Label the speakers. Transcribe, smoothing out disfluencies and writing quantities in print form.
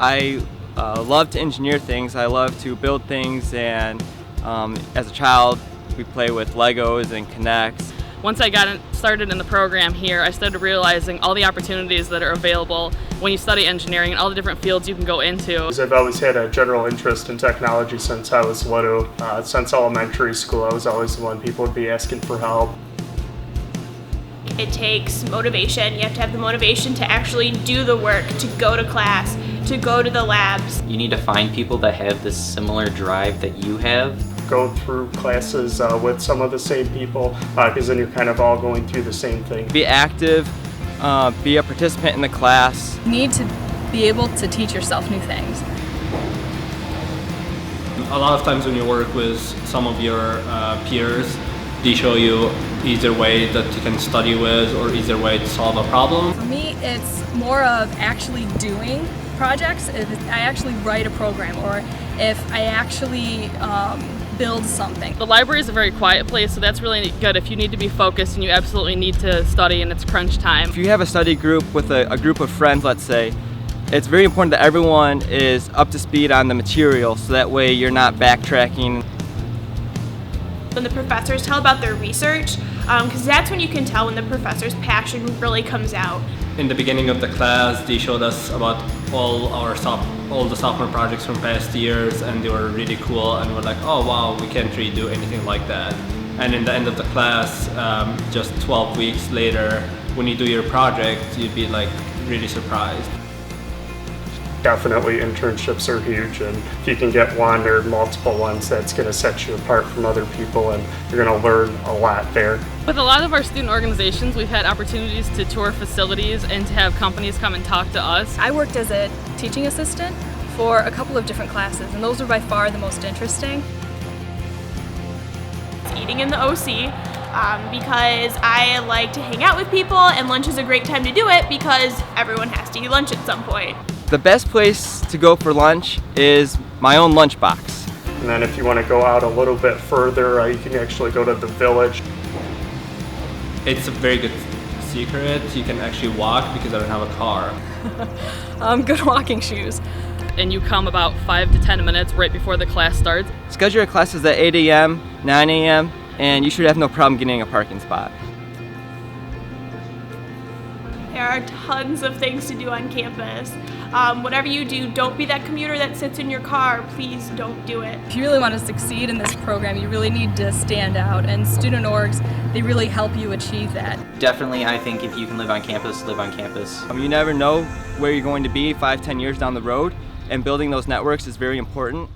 Speaker 1: I love to engineer things. I love to build things, and as a child, we play with Legos and Kinects.
Speaker 2: Once I got started in the program here, I started realizing all the opportunities that are available when you study engineering and all the different fields you can go into.
Speaker 3: I've always had a general interest in technology since I was little. Since elementary school, I was always the one people would be asking for help.
Speaker 4: It takes motivation. You have to have the motivation to actually do the work, to go to class, to go to the labs.
Speaker 5: You need to find people that have this similar drive that you have.
Speaker 3: Go through classes with some of the same people, because then you're kind of all going through the same thing.
Speaker 1: Be active, be a participant in the class.
Speaker 6: You need to be able to teach yourself new things.
Speaker 7: A lot of times when you work with some of your peers, they show you easier way that you can study with or easier way to solve a problem.
Speaker 6: For me, it's more of actually doing projects. If I actually write a program, or if I actually build something.
Speaker 2: The library is a very quiet place, so that's really good if you need to be focused and you absolutely need to study and it's crunch time.
Speaker 1: If you have a study group with a group of friends, let's say, it's very important that everyone is up to speed on the material, so that way you're not backtracking.
Speaker 4: When the professors tell about their research, because that's when you can tell when the professor's passion really comes out.
Speaker 7: In the beginning of the class, they showed us about all the software projects from past years, and they were really cool, and we're like, oh wow, we can't really do anything like that. And in the end of the class, just 12 weeks later, when you do your project, you'd be like really surprised.
Speaker 3: Definitely internships are huge, and if you can get one or multiple ones, that's going to set you apart from other people, and you're going to learn a lot there.
Speaker 2: With a lot of our student organizations, we've had opportunities to tour facilities and to have companies come and talk to us.
Speaker 6: I worked as a teaching assistant for a couple of different classes, and those were by far the most interesting.
Speaker 4: Eating in the OC, because I like to hang out with people, and lunch is a great time to do it because everyone has to eat lunch at some point.
Speaker 1: The best place to go for lunch is my own lunchbox.
Speaker 3: And then if you want to go out a little bit further, you can actually go to the village.
Speaker 7: It's a very good secret. You can actually walk because I don't have a car.
Speaker 6: Good walking shoes.
Speaker 2: And you come about 5 to 10 minutes right before the class starts.
Speaker 1: Schedule your classes at 8 a.m., 9 a.m., and you should have no problem getting a parking spot.
Speaker 4: There are tons of things to do on campus. Whatever you do, don't be that commuter that sits in your car. Please don't do it.
Speaker 6: If you really want to succeed in this program, you really need to stand out, and student orgs, they really help you achieve that.
Speaker 5: Definitely, I think if you can live on campus, live on campus.
Speaker 1: You never know where you're going to be 5-10 years down the road, and building those networks is very important.